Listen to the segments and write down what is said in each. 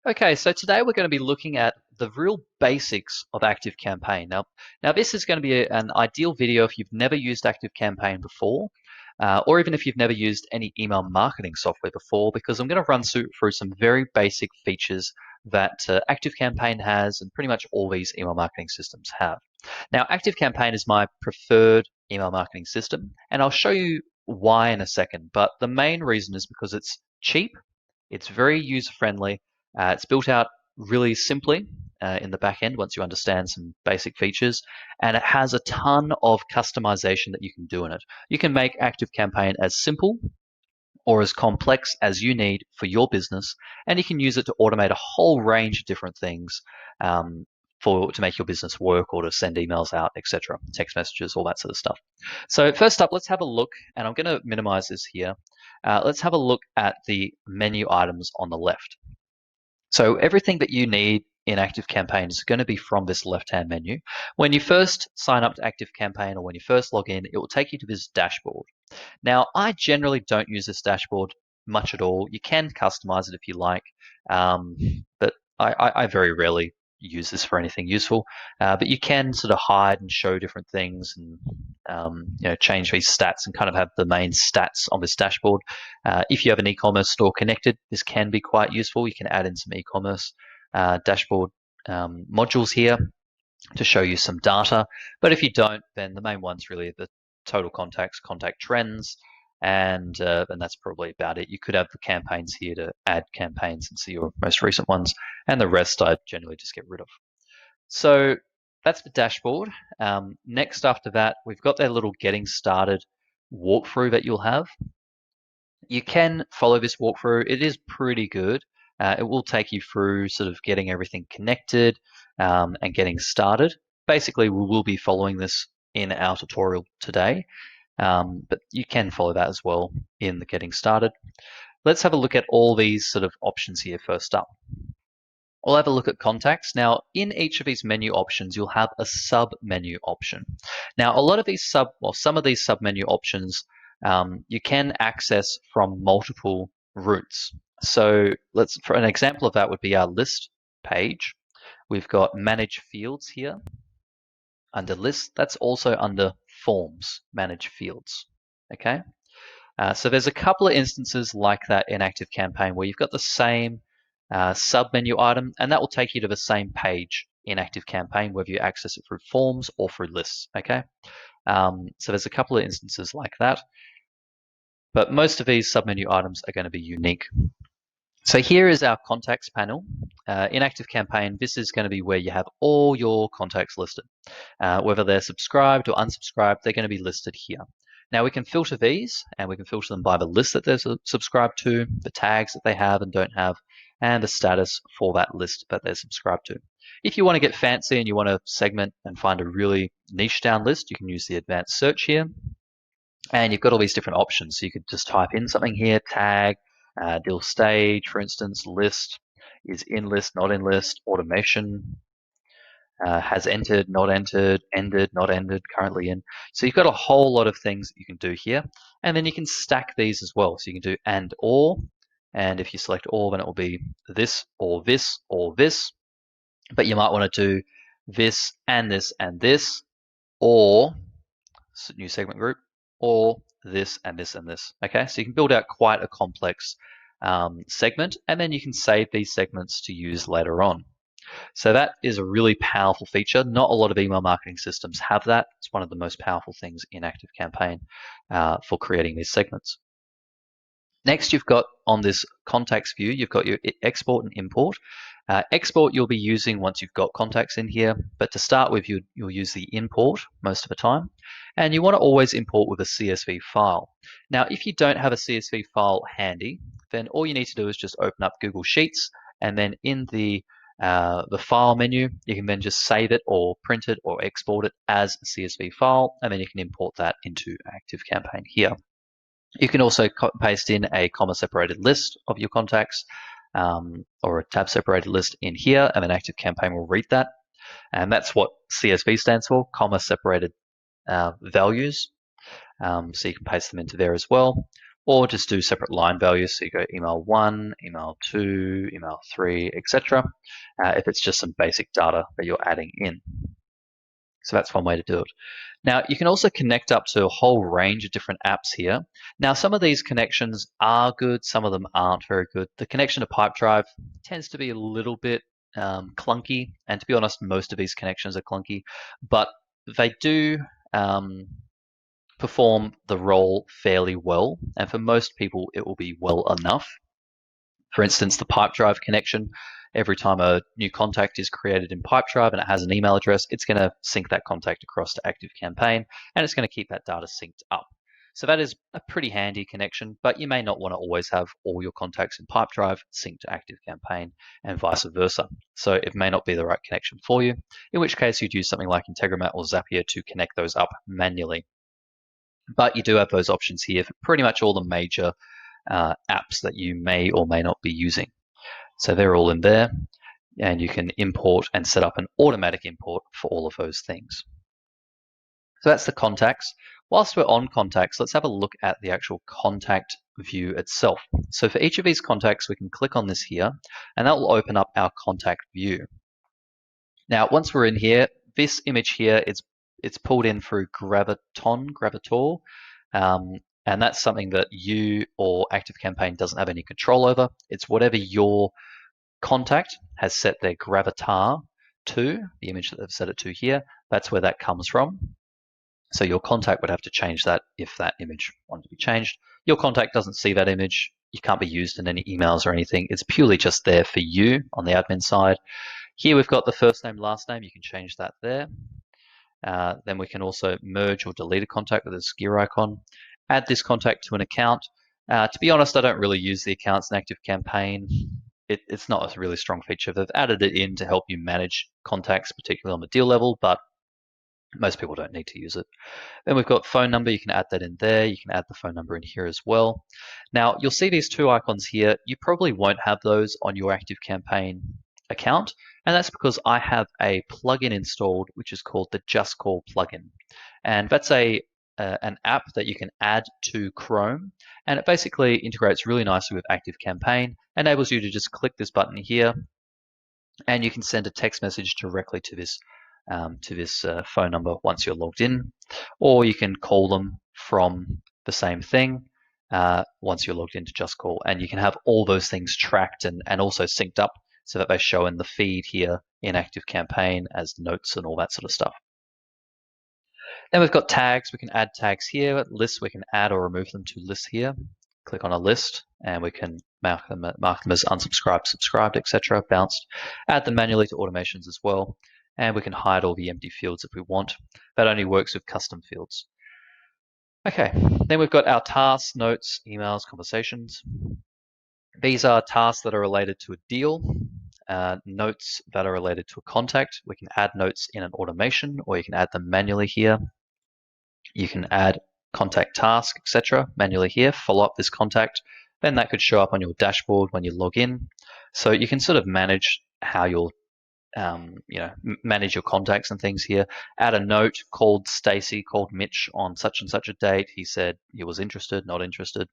Okay, so today we're going to be looking at the real basics of ActiveCampaign. Now this is going to be an ideal video if you've never used ActiveCampaign before, or even if you've never used any email marketing software before, because I'm going to run through some very basic features that ActiveCampaign has and pretty much all these email marketing systems have. Now, ActiveCampaign is my preferred email marketing system, and I'll show you why in a second, but the main reason is because it's cheap, it's very user-friendly, it's built out really simply in the back end once you understand some basic features, and it has a ton of customization that you can do in it. You can make ActiveCampaign as simple or as complex as you need for your business, and you can use it to automate a whole range of different things to make your business work or to send emails out, etc., text messages, all that sort of stuff. So first up, let's have a look, and I'm going to minimize this here. Let's have a look at the menu items on the left. So everything that you need in ActiveCampaign is going to be from this left-hand menu. When you first sign up to ActiveCampaign or when you first log in, it will take you to this dashboard. Now, I generally don't use this dashboard much at all. You can customize it if you like, but I very rarely use this for anything useful. But you can sort of hide and show different things and change these stats and kind of have the main stats on this dashboard. If you have an e-commerce store connected, this can be quite useful. You can add in some e-commerce dashboard modules here to show you some data. But if you don't, then the main one's really the total contacts, contact trends, and that's probably about it. You could have the campaigns here to add campaigns and see your most recent ones, and the rest I generally just get rid of. So that's the dashboard. Next after that, we've got that little getting started walkthrough that you'll have. You can follow this walkthrough. It is pretty good. It will take you through sort of getting everything connected and getting started. Basically, we will be following this in our tutorial today, but you can follow that as well in the getting started. Let's have a look at all these sort of options here first up. We'll have a look at contacts. Now, in each of these menu options, you'll have a sub-menu option. Now, a lot of these some of these sub-menu options you can access from multiple routes. So for an example of that would be our list page. We've got manage fields here under list. That's also under forms, manage fields. Okay. So there's a couple of instances like that in ActiveCampaign where you've got the same sub-menu item, and that will take you to the same page in ActiveCampaign, whether you access it through forms or through lists. Okay. So there's a couple of instances like that. But most of these submenu items are going to be unique. So here is our contacts panel. In ActiveCampaign, this is going to be where you have all your contacts listed. Whether they're subscribed or unsubscribed, they're going to be listed here. Now we can filter these, and we can filter them by the list that they're subscribed to, the tags that they have and don't have, and the status for that list that they're subscribed to. If you want to get fancy and you want to segment and find a really niche down list, you can use the advanced search here. And you've got all these different options. So you could just type in something here, tag, deal stage, for instance, list, is in list, not in list, automation, has entered, not entered, ended, not ended, currently in. So you've got a whole lot of things that you can do here. And then you can stack these as well. So you can do and or, and if you select all, then it will be this or this or this. But you might want to do this and this and this, or new segment group, or this and this and this. Okay, so you can build out quite a complex segment, and then you can save these segments to use later on. So that is a really powerful feature. Not a lot of email marketing systems have that. It's one of the most powerful things in ActiveCampaign for creating these segments. Next, you've got on this contacts view, you've got your export and import. Export you'll be using once you've got contacts in here, but to start with, you'll use the import most of the time. And you want to always import with a CSV file. Now, if you don't have a CSV file handy, then all you need to do is just open up Google Sheets, and then in the file menu, you can then just save it or print it or export it as a CSV file, and then you can import that into ActiveCampaign here. You can also paste in a comma-separated list of your contacts or a tab-separated list in here, and then ActiveCampaign will read that. And that's what CSV stands for, comma-separated values. So you can paste them into there as well. or just do separate line values. So you go email 1, email 2, email 3, etc. If it's just some basic data that you're adding in. So that's one way to do it. Now, you can also connect up to a whole range of different apps here. Now, some of these connections are good, some of them aren't very good. The connection to Pipedrive tends to be a little bit clunky, and to be honest, most of these connections are clunky, but they do perform the role fairly well, and for most people, it will be well enough. For instance, the Pipedrive connection, every time a new contact is created in Pipedrive and it has an email address, it's going to sync that contact across to ActiveCampaign, and it's going to keep that data synced up. So that is a pretty handy connection, but you may not want to always have all your contacts in Pipedrive synced to ActiveCampaign and vice versa. So it may not be the right connection for you, in which case you'd use something like Integromat or Zapier to connect those up manually. But you do have those options here for pretty much all the major apps that you may or may not be using. So they're all in there, and you can import and set up an automatic import for all of those things. So that's the contacts. Whilst we're on contacts, let's have a look at the actual contact view itself. So for each of these contacts, we can click on this here, and that will open up our contact view. Now, once we're in here, this image here, it's pulled in through Gravator, and that's something that you or ActiveCampaign doesn't have any control over. It's whatever your contact has set their gravatar to, the image that they've set it to here, that's where that comes from. So your contact would have to change that if that image wanted to be changed. Your contact doesn't see that image. You can't be used in any emails or anything. It's purely just there for you on the admin side. Here we've got the first name, last name. You can change that there. Then we can also merge or delete a contact with a gear icon. Add this contact to an account. To be honest, I don't really use the accounts in ActiveCampaign. It's not a really strong feature. They've added it in to help you manage contacts, particularly on the deal level, but most people don't need to use it. Then we've got phone number. You can add that in there. You can add the phone number in here as well. Now, you'll see these two icons here. You probably won't have those on your ActiveCampaign account, and that's because I have a plugin installed, which is called the Just Call plugin. And that's an app that you can add to Chrome, and it basically integrates really nicely with ActiveCampaign, enables you to just click this button here, and you can send a text message directly to this phone number once you're logged in, or you can call them from the same thing once you're logged into Just Call, and you can have all those things tracked and also synced up so that they show in the feed here in ActiveCampaign as notes and all that sort of stuff. Then we've got tags. We can add tags here. Lists, we can add or remove them to lists here. Click on a list, and we can mark them as unsubscribed, subscribed, etc., bounced. Add them manually to automations as well. And we can hide all the empty fields if we want. That only works with custom fields. Okay, then we've got our tasks, notes, emails, conversations. These are tasks that are related to a deal. Notes that are related to a contact. We can add notes in an automation, or you can add them manually here. You can add contact task, etc. manually here, follow up this contact. Then that could show up on your dashboard when you log in. So you can sort of manage how you'll manage your contacts and things here. Add a note, called Stacy, called Mitch on such and such a date. He said he was interested, not interested.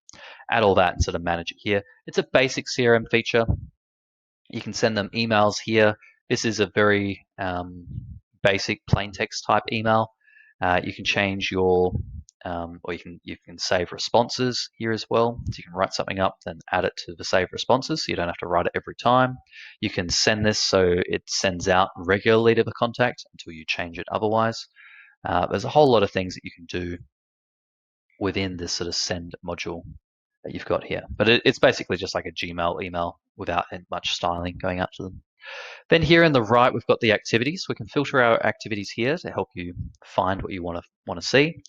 Add all that and sort of manage it here. It's a basic CRM feature. You can send them emails here. This is a very basic plain text type email. You can change your, or you can save responses here as well. So you can write something up, then add it to the save responses, so you don't have to write it every time. You can send this so it sends out regularly to the contact until you change it otherwise. There's a whole lot of things that you can do within this sort of send module that you've got here. But it's basically just like a Gmail email without much styling going out to them. Then here in the right, we've got the activities. We can filter our activities here to help you find what you want to see.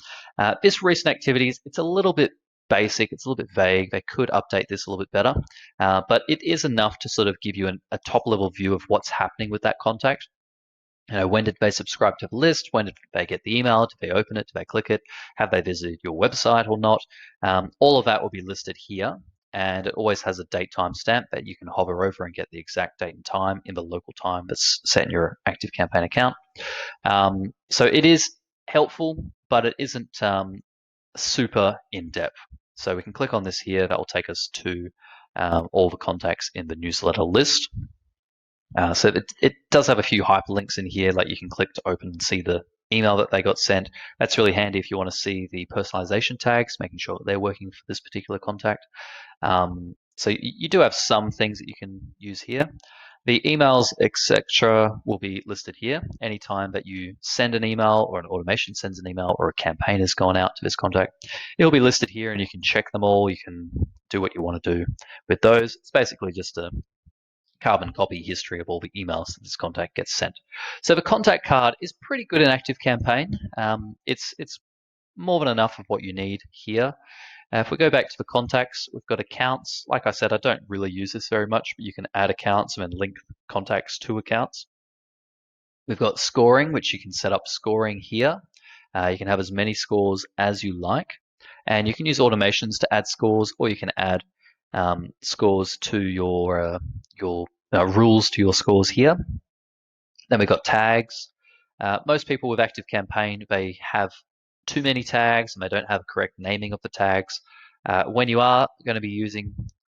This recent activities, it's a little bit basic. It's a little bit vague. They could update this a little bit better, but it is enough to sort of give you a top level view of what's happening with that contact. When did they subscribe to the list? When did they get the email? Did they open it? Did they click it? Have they visited your website or not? All of that will be listed here. And it always has a date time stamp that you can hover over and get the exact date and time in the local time that's set in your ActiveCampaign account. So it is helpful, but it isn't super in-depth. So we can click on this here. That will take us to all the contacts in the newsletter list. So it does have a few hyperlinks in here, like you can click to open and see the email that they got sent. That's really handy if you want to see the personalization tags, making sure that they're working for this particular contact. So you do have some things that you can use here. The emails, etc., will be listed here. Anytime that you send an email or an automation sends an email or a campaign has gone out to this contact, it'll be listed here and you can check them all. You can do what you want to do with those. It's basically just a carbon copy history of all the emails that this contact gets sent. So the contact card is pretty good in ActiveCampaign. It's more than enough of what you need here. If we go back to the contacts, we've got accounts. Like I said, I don't really use this very much, but you can add accounts and then link contacts to accounts. We've got scoring, which you can set up scoring here. You can have as many scores as you like. And you can use automations to add scores, or you can add scores to your rules to your scores here. Then we've got tags. Most people with ActiveCampaign, they have too many tags and they don't have correct naming of the tags. When you are going to be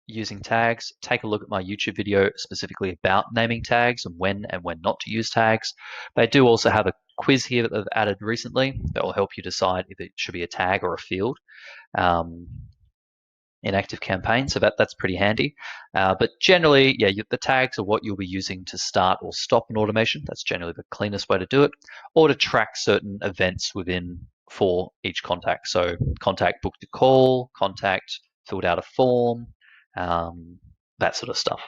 using tags, take a look at my YouTube video specifically about naming tags and when not to use tags. They do also have a quiz here that they've added recently that will help you decide if it should be a tag or a field in ActiveCampaign, so that's pretty handy. But generally, yeah, the tags are what you'll be using to start or stop an automation. That's generally the cleanest way to do it, or to track certain events for each contact. So contact booked a call, contact filled out a form, that sort of stuff.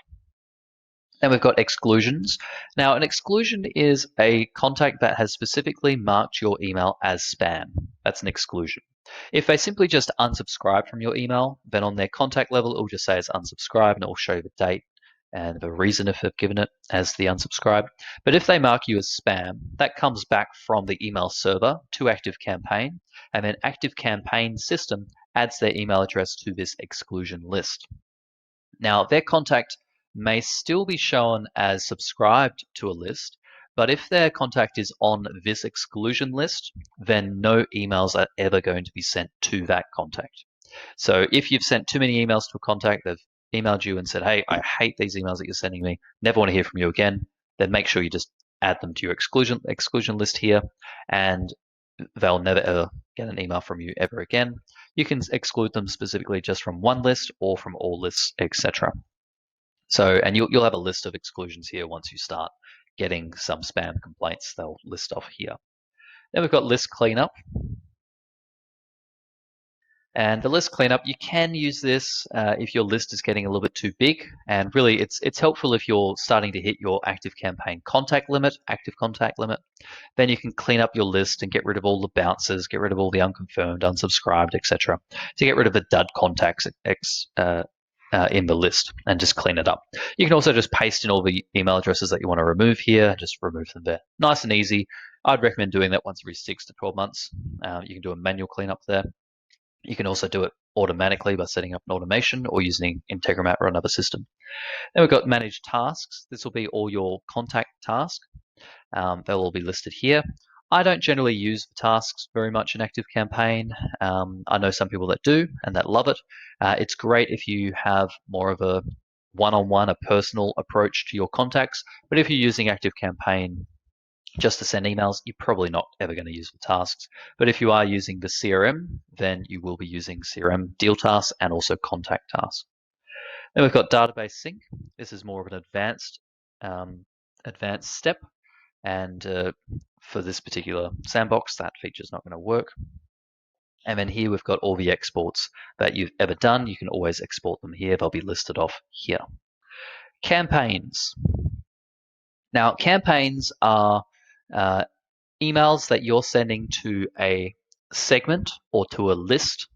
Then we've got exclusions. Now, an exclusion is a contact that has specifically marked your email as spam. That's an exclusion. If they simply just unsubscribe from your email, then on their contact level, it will just say it's unsubscribed and it will show you the date and the reason if they've given it as the unsubscribe. But if they mark you as spam, that comes back from the email server to ActiveCampaign, and then ActiveCampaign's system adds their email address to this exclusion list. Now, their contact may still be shown as subscribed to a list, but if their contact is on this exclusion list, then no emails are ever going to be sent to that contact. So if you've sent too many emails to a contact, they've emailed you and said, hey, I hate these emails that you're sending me, never want to hear from you again, then make sure you just add them to your exclusion list here, and they'll never ever get an email from you ever again. You can exclude them specifically just from one list or from all lists, etc. So, and you'll have a list of exclusions here once you start getting some spam complaints. They'll list off here. Then we've got list cleanup. And the list cleanup, you can use this if your list is getting a little bit too big. And really, it's helpful if you're starting to hit your ActiveCampaign contact limit, active contact limit. Then you can clean up your list and get rid of all the bounces, get rid of all the unconfirmed, unsubscribed, etc. To get rid of the dud contacts in the list and just clean it up. You can also just paste in all the email addresses that you want to remove here, just remove them there. Nice and easy. I'd recommend doing that once every 6 to 12 months. You can do a manual cleanup there. You can also do it automatically by setting up an automation or using Integromat or another system. Then we've got manage tasks. This will be all your contact tasks. They'll all be listed here. I don't generally use the tasks very much in ActiveCampaign. I know some people that do and that love it. It's great if you have more of a one-on-one, a personal approach to your contacts. But if you're using ActiveCampaign just to send emails, you're probably not ever going to use the tasks. But if you are using the CRM, then you will be using CRM deal tasks and also contact tasks. Then we've got database sync. This is more of an advanced step. And for this particular sandbox, that feature is not going to work. And then here we've got all the exports that you've ever done. You can always export them here. They'll be listed off here. Campaigns. Now, campaigns are emails that you're sending to a segment or to a list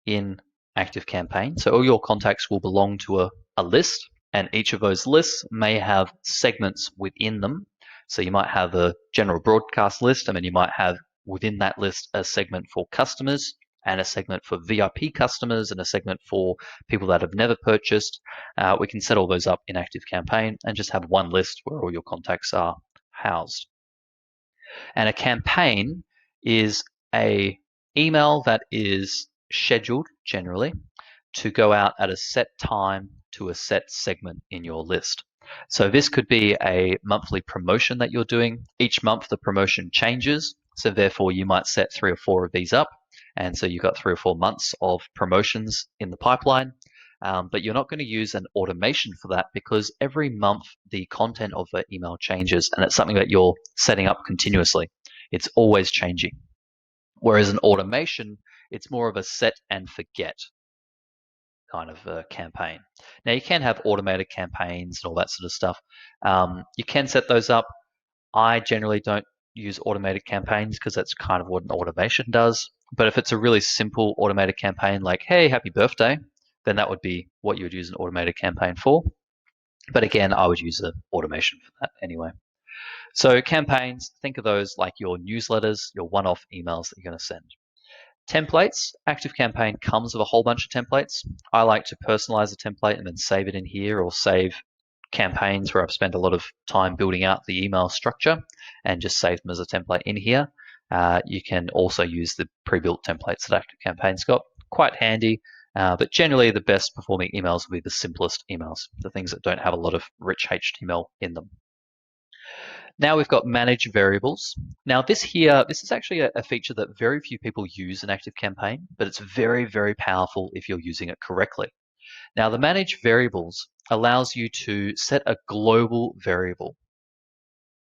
in ActiveCampaign. So all your contacts will belong to a list, and each of those lists may have segments within them. So you might have a general broadcast list, and then you might have within that list a segment for customers and a segment for VIP customers and a segment for people that have never purchased. We can set all those up in ActiveCampaign and just have one list where all your contacts are housed. And a campaign is a email that is scheduled generally to go out at a set time to a set segment in your list. So this could be a monthly promotion that you're doing. Each month the promotion changes, so therefore you might set 3 or 4 of these up, and so you've got 3 or 4 months of promotions in the pipeline. But you're not going to use an automation for that because every month the content of the email changes, and it's something that you're setting up continuously. It's always changing. Whereas an automation, it's more of a set and forget kind of a campaign. Now you can have automated campaigns and all that sort of stuff. You can set those up. I generally don't use automated campaigns because that's kind of what an automation does. But if it's a really simple automated campaign like, hey, happy birthday, then that would be what you would use an automated campaign for. But again, I would use an automation for that anyway. So campaigns, think of those like your newsletters, your one-off emails that you're going to send. Templates, ActiveCampaign comes with a whole bunch of templates. I like to personalize a template and then save it in here, or save campaigns where I've spent a lot of time building out the email structure and just save them as a template in here. You can also use the pre-built templates that ActiveCampaign's got. Quite handy, but generally the best performing emails will be the simplest emails, the things that don't have a lot of rich HTML in them. Now we've got manage variables. Now this is actually a feature that very few people use in ActiveCampaign, but it's very, very powerful if you're using it correctly. Now the manage variables allows you to set a global variable.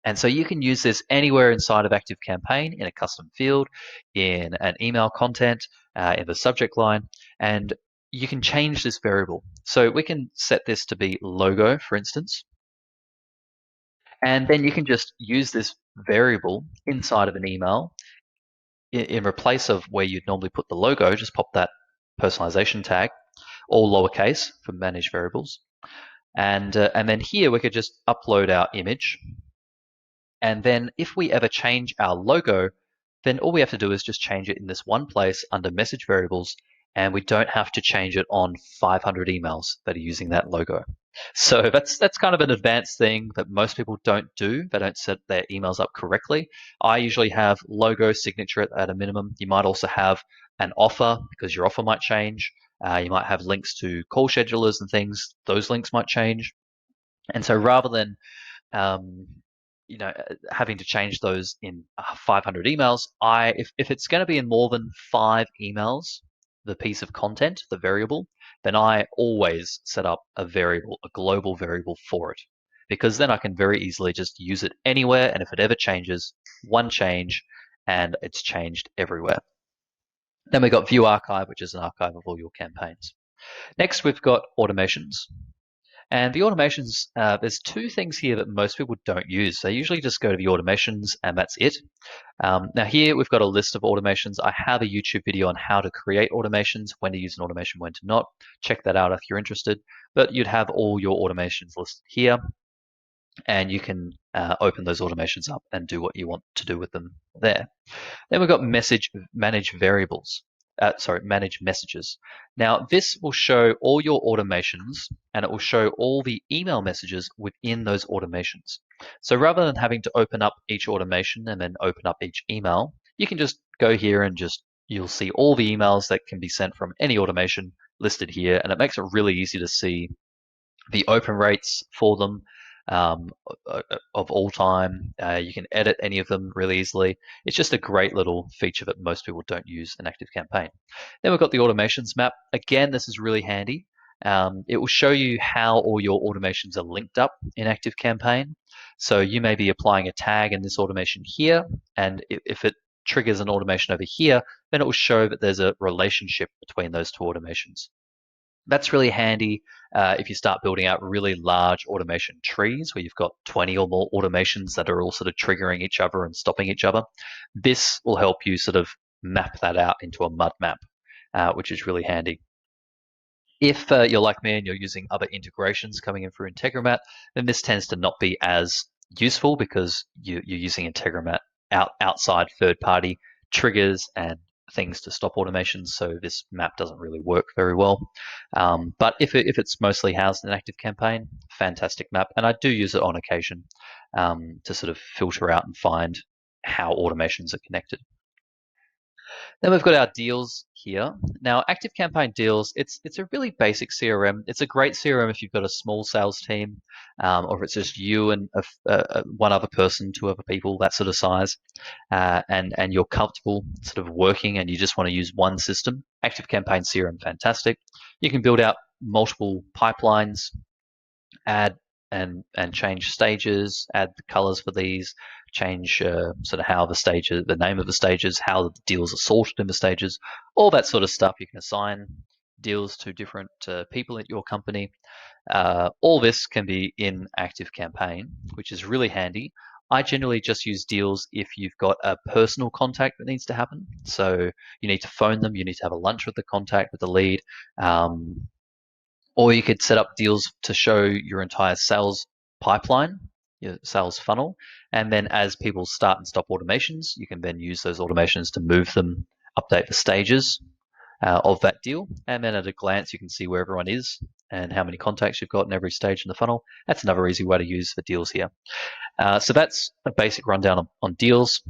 And so you can use this anywhere inside of ActiveCampaign, in a custom field, in an email content, in the subject line, and you can change this variable. So we can set this to be logo, for instance. And then you can just use this variable inside of an email in replace of where you'd normally put the logo, just pop that personalization tag, all lowercase for manage variables. And then here we could just upload our image. And then if we ever change our logo, then all we have to do is just change it in this one place under message variables, and we don't have to change it on 500 emails that are using that logo. So that's kind of an advanced thing that most people don't do. They don't set their emails up correctly. I usually have logo signature at a minimum. You might also have an offer because your offer might change. You might have links to call schedulers and things. Those links might change. And so rather than having to change those in 500 emails, if it's going to be in more than 5 emails, the piece of content, the variable, then I always set up a variable, a global variable for it, because then I can very easily just use it anywhere, and if it ever changes, one change, and it's changed everywhere. Then we've got View Archive, which is an archive of all your campaigns. Next, we've got automations. And the automations, there's 2 things here that most people don't use. They usually just go to the automations and that's it. Now here we've got a list of automations. I have a YouTube video on how to create automations, when to use an automation, when to not. Check that out if you're interested. But you'd have all your automations listed here, and you can open those automations up and do what you want to do with them there. Then we've got manage variables. Manage messages. Now this will show all your automations, and it will show all the email messages within those automations. So rather than having to open up each automation and then open up each email, you can just go here and you'll see all the emails that can be sent from any automation listed here, and it makes it really easy to see the open rates for them of all time. You can edit any of them really easily. It's just a great little feature that most people don't use in ActiveCampaign. Then we've got the automations map. Again, this is really handy. It will show you how all your automations are linked up in ActiveCampaign. So you may be applying a tag in this automation here, and if it triggers an automation over here, then it will show that there's a relationship between those 2 automations. That's really handy if you start building out really large automation trees where you've got 20 or more automations that are all sort of triggering each other and stopping each other. This will help you sort of map that out into a mud map, which is really handy. If you're like me and you're using other integrations coming in through Integromat, then this tends to not be as useful because you're using Integromat outside third-party triggers and things to stop automations, so this map doesn't really work very well. But if it's mostly housed in ActiveCampaign, fantastic map, and I do use it on occasion to sort of filter out and find how automations are connected. Then we've got our deals here. Now, ActiveCampaign deals, it's a really basic CRM. It's a great CRM if you've got a small sales team, or if it's just you and one other person, two other people, that sort of size, and you're comfortable sort of working and you just want to use one system. ActiveCampaign CRM, fantastic. You can build out multiple pipelines, add and change stages, add the colors for these, change sort of how the stages, the name of the stages, how the deals are sorted in the stages, all that sort of stuff. You can assign deals to different people at your company. All this can be in ActiveCampaign, which is really handy. I generally just use deals if you've got a personal contact that needs to happen. So you need to phone them, you need to have a lunch with the contact, with the lead. Or you could set up deals to show your entire sales pipeline, your sales funnel. And then as people start and stop automations, you can then use those automations to move them, update the stages of that deal. And then at a glance, you can see where everyone is and how many contacts you've got in every stage in the funnel. That's another easy way to use for deals here. So that's a basic rundown on deals.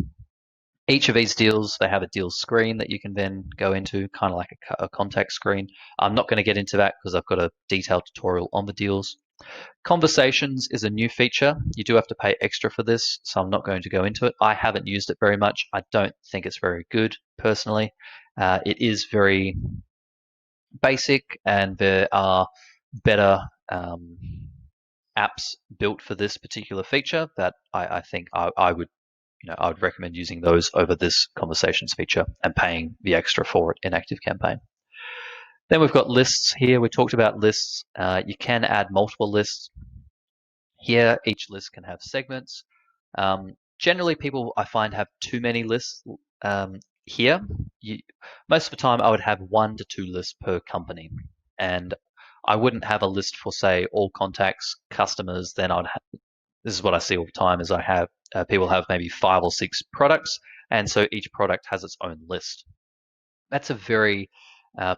Each of these deals, they have a deals screen that you can then go into, kind of like a contact screen. I'm not going to get into that because I've got a detailed tutorial on the deals. Conversations is a new feature. You do have to pay extra for this, so I'm not going to go into it. I haven't used it very much. I don't think it's very good, personally. It is very basic, and there are better apps built for this particular feature that I think I would I would recommend using those over this conversations feature and paying the extra for it in ActiveCampaign. Then we've got lists here. We talked about lists. You can add multiple lists. Here, each list can have segments. Generally, people I find have too many lists here. Most of the time, I would have 1 to 2 lists per company. And I wouldn't have a list for, say, all contacts, customers. Then I'd have, this is what I see all the time, is I have people have maybe 5 or 6 products, and so each product has its own list. That's a very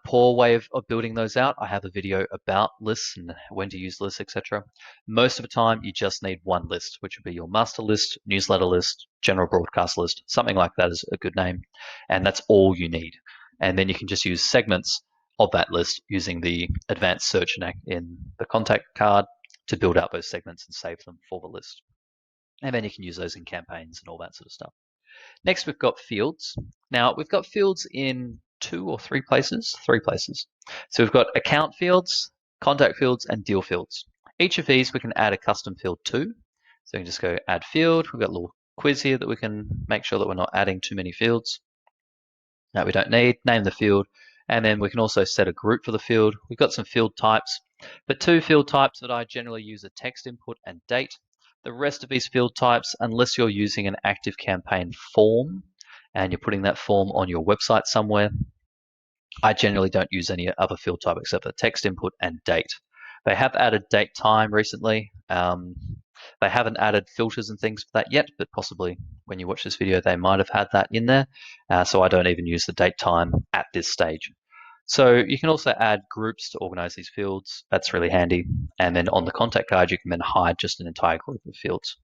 poor way of building those out. I have a video about lists and when to use lists, etc. Most of the time, you just need one list, which would be your master list, newsletter list, general broadcast list, something like that is a good name, and that's all you need. And then you can just use segments of that list using the advanced search in the contact card to build out those segments and save them for the list. And then you can use those in campaigns and all that sort of stuff. Next, we've got fields. Now, we've got fields in 2 or 3 places, 3 places. So we've got account fields, contact fields, and deal fields. Each of these we can add a custom field to. So we can just go add field. We've got a little quiz here that we can make sure that we're not adding too many fields that we don't need. Name the field. And then we can also set a group for the field. We've got some field types, but 2 field types that I generally use are text input and date. The rest of these field types, unless you're using an ActiveCampaign form and you're putting that form on your website somewhere, I generally don't use any other field type except for text input and date. They have added date time recently. They haven't added filters and things for that yet, but possibly when you watch this video, they might have had that in there. So I don't even use the date time at this stage. So you can also add groups to organize these fields. That's really handy. And then on the contact card, you can then hide just an entire group of fields.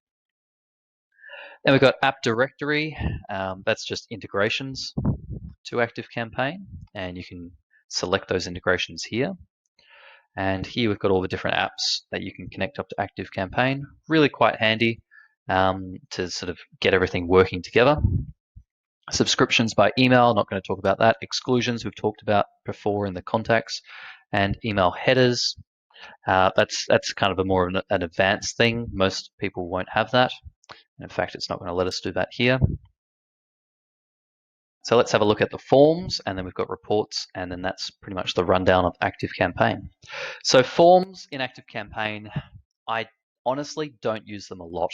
Then we've got app directory. That's just integrations to ActiveCampaign, and you can select those integrations here. And here we've got all the different apps that you can connect up to ActiveCampaign. Really quite handy to sort of get everything working together. Subscriptions by email, not going to talk about that. Exclusions we've talked about before in the contacts, and email headers. That's kind of a more of an advanced thing. Most people won't have that. In fact, it's not going to let us do that here. So let's have a look at the forms, and then we've got reports, and then that's pretty much the rundown of ActiveCampaign. So forms in ActiveCampaign, I honestly don't use them a lot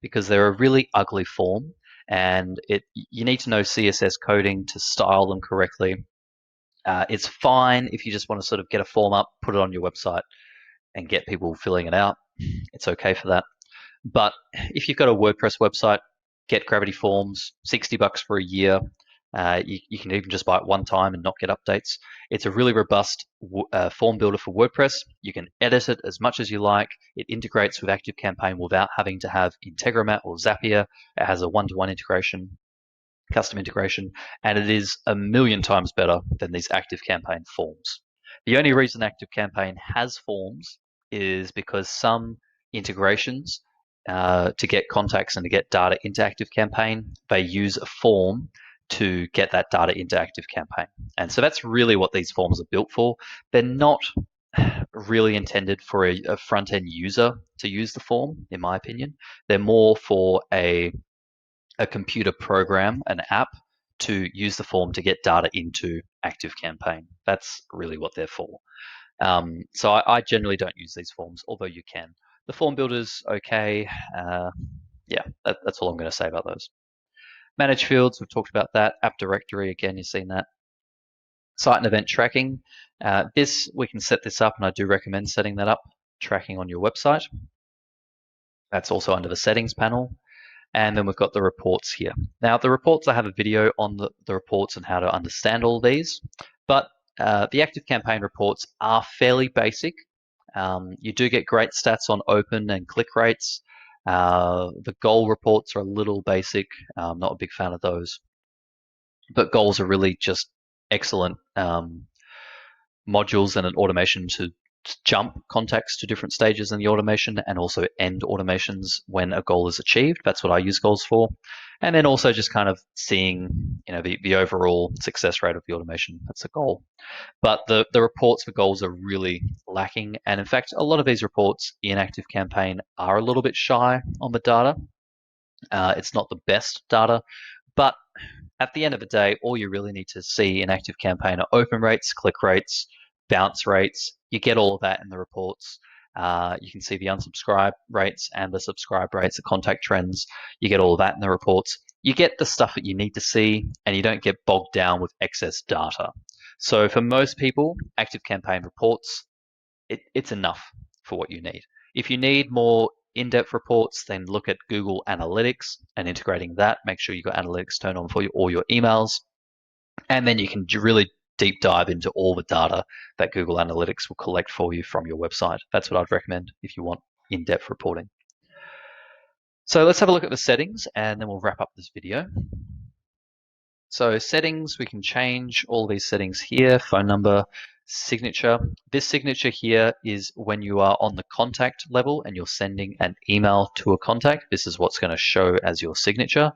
because they're a really ugly form, and you need to know CSS coding to style them correctly. It's fine if you just want to sort of get a form up, put it on your website, and get people filling it out. It's okay for that. But if you've got a WordPress website, get Gravity Forms, $60 for a year. You can even just buy it one time and not get updates. It's a really robust form builder for WordPress. You can edit it as much as you like. It integrates with ActiveCampaign without having to have Integromat or Zapier. It has a one-to-one integration. custom integration, and it is a million times better than these ActiveCampaign forms. The only reason ActiveCampaign has forms is because some integrations to get contacts and to get data into ActiveCampaign, they use a form to get that data into ActiveCampaign. And so that's really what these forms are built for. They're not really intended for a front-end user to use the form, in my opinion. They're more for a computer program, an app, to use the form to get data into ActiveCampaign. That's really what they're for. So I generally don't use these forms, although you can. The form builder's okay. Yeah, that's all I'm going to say about those. Manage fields, we've talked about that. App directory, again, you've seen that. Site and event tracking. We can set this up, and I do recommend setting that up, tracking on your website. That's also under the settings panel. And then we've got the reports here. Now, the reports, I have a video on the reports and how to understand all these, but the ActiveCampaign reports are fairly basic. You do get great stats on open and click rates. The goal reports are a little basic. I'm not a big fan of those, but goals are really just excellent modules and an automation to jump contacts to different stages in the automation, and also end automations when a goal is achieved. That's what I use goals for. And then also just kind of seeing, the overall success rate of the automation. That's a goal. But the reports for goals are really lacking. And in fact, a lot of these reports in ActiveCampaign are a little bit shy on the data. It's not the best data, but at the end of the day, all you really need to see in ActiveCampaign are open rates, click rates, bounce rates. You get all of that in the reports. You can see the unsubscribe rates and the subscribe rates, the contact trends. You get all of that in the reports. You get the stuff that you need to see, and you don't get bogged down with excess data. So for most people, ActiveCampaign reports, it's enough for what you need. If you need more in-depth reports, then look at Google Analytics and integrating that. Make sure you've got analytics turned on for all your emails. And then you can really deep dive into all the data that Google Analytics will collect for you from your website. That's what I'd recommend if you want in-depth reporting. So let's have a look at the settings, and then we'll wrap up this video. So settings, we can change all these settings here: phone number, signature. This signature here is when you are on the contact level and you're sending an email to a contact. This is what's going to show as your signature.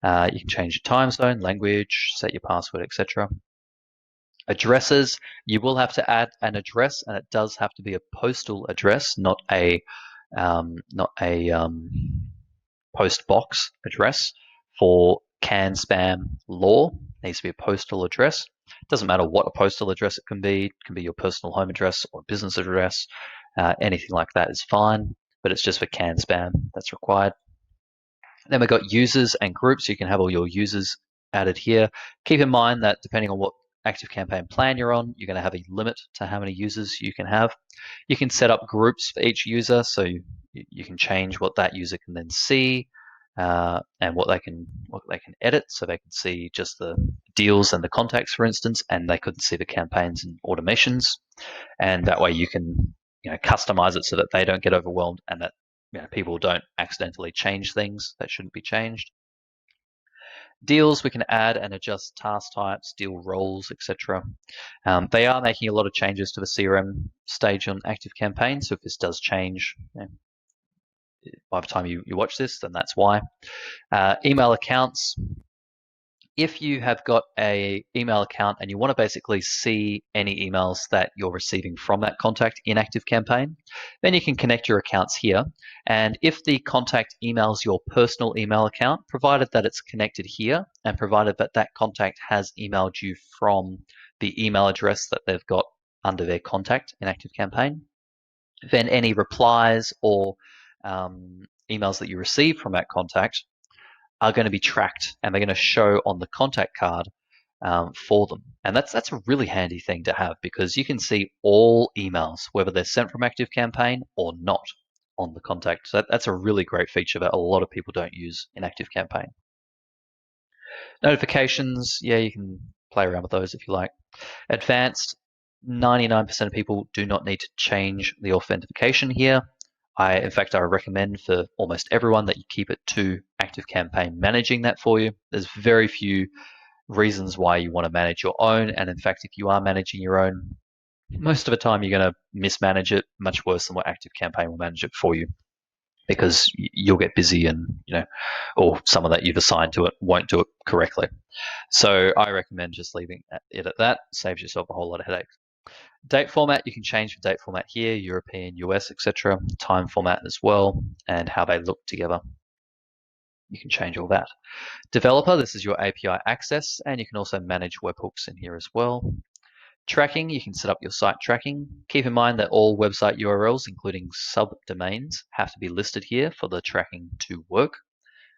You can change your time zone, language, set your password, etc. Addresses, you will have to add an address, and it does have to be a postal address, not a post box address. For CAN spam law, it needs to be a postal address. It doesn't matter what a postal address it can be. It can be your personal home address or business address. Anything like that is fine, but it's just for CAN spam that's required. Then we've got users and groups. You can have all your users added here. Keep in mind that depending on what ActiveCampaign plan you're on, you're going to have a limit to how many users you can have. You can set up groups for each user, so you can change what that user can then see, and what they can edit. So they can see just the deals and the contacts, for instance, and they couldn't see the campaigns and automations. And that way you can customize it so that they don't get overwhelmed, and that people don't accidentally change things that shouldn't be changed. Deals, we can add and adjust task types, deal roles, etc. They are making a lot of changes to the CRM stage on ActiveCampaign, so if this does change, by the time you watch this, then that's why. Email accounts. If you have got an email account and you want to basically see any emails that you're receiving from that contact in ActiveCampaign, then you can connect your accounts here. And if the contact emails your personal email account, provided that it's connected here and provided that that contact has emailed you from the email address that they've got under their contact in ActiveCampaign, then any replies or emails that you receive from that contact are going to be tracked, and they're going to show on the contact card for them. And that's a really handy thing to have, because you can see all emails, whether they're sent from ActiveCampaign or not, on the contact. So that's a really great feature that a lot of people don't use in ActiveCampaign. Notifications, yeah, you can play around with those if you like. Advanced, 99% of people do not need to change the authentication here. In fact, I recommend for almost everyone that you keep it to ActiveCampaign managing that for you. There's very few reasons why you want to manage your own. And in fact, if you are managing your own, most of the time you're going to mismanage it much worse than what ActiveCampaign will manage it for you, because you'll get busy and, or someone that you've assigned to it won't do it correctly. So I recommend just leaving it at that. Saves yourself a whole lot of headaches. Date format, you can change the date format here, European, US, etc. Time format as well, and how they look together. You can change all that. Developer, this is your API access, and you can also manage webhooks in here as well. Tracking, you can set up your site tracking. Keep in mind that all website URLs, including subdomains, have to be listed here for the tracking to work.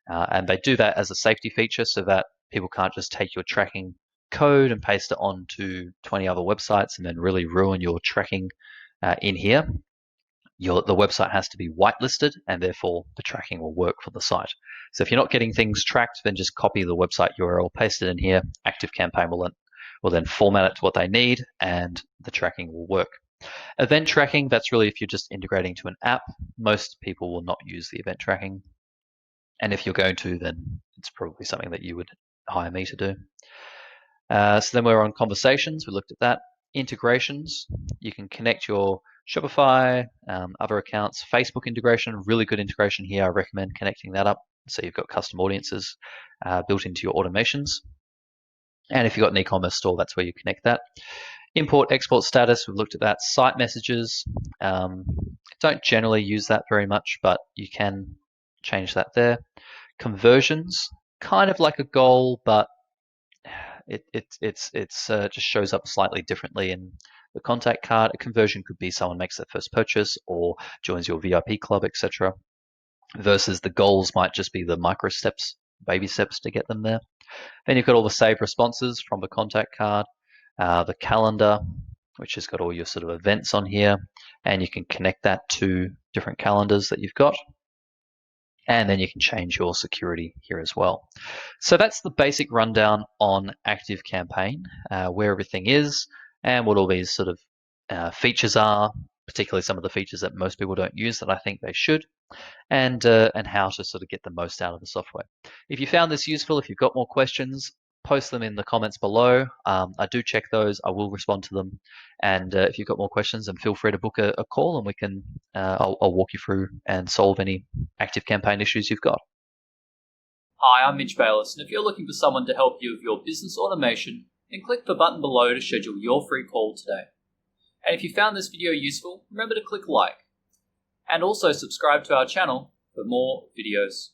And they do that as a safety feature so that people can't just take your tracking code and paste it onto 20 other websites and then really ruin your tracking in here. The website has to be whitelisted, and therefore the tracking will work for the site. So if you're not getting things tracked, then just copy the website URL, paste it in here. ActiveCampaign will then format it to what they need, and the tracking will work. Event tracking, that's really if you're just integrating to an app. Most people will not use the event tracking. And if you're going to, then it's probably something that you would hire me to do. So then we're on conversations. We looked at that. Integrations, you can connect your Shopify, other accounts, Facebook integration, really good integration here. I recommend connecting that up so you've got custom audiences built into your automations. And if you've got an e-commerce store, that's where you connect that. Import, export status, we've looked at that. Site messages, don't generally use that very much, but you can change that there. Conversions, kind of like a goal, but it just shows up slightly differently in the contact card. A conversion could be someone makes their first purchase or joins your VIP club, etc. Versus the goals might just be the micro steps, baby steps to get them there. Then you've got all the saved responses from the contact card, the calendar, which has got all your sort of events on here, and you can connect that to different calendars that you've got. And then you can change your security here as well. So that's the basic rundown on ActiveCampaign, where everything is and what all these sort of features are, particularly some of the features that most people don't use that I think they should, and how to sort of get the most out of the software. If you found this useful, if you've got more questions, post them in the comments below. I do check those. I will respond to them. And if you've got more questions, then feel free to book a call and we can. I'll walk you through and solve any ActiveCampaign issues you've got. Hi, I'm Mitch Bayless, and if you're looking for someone to help you with your business automation, then click the button below to schedule your free call today. And if you found this video useful, remember to click like. And also subscribe to our channel for more videos.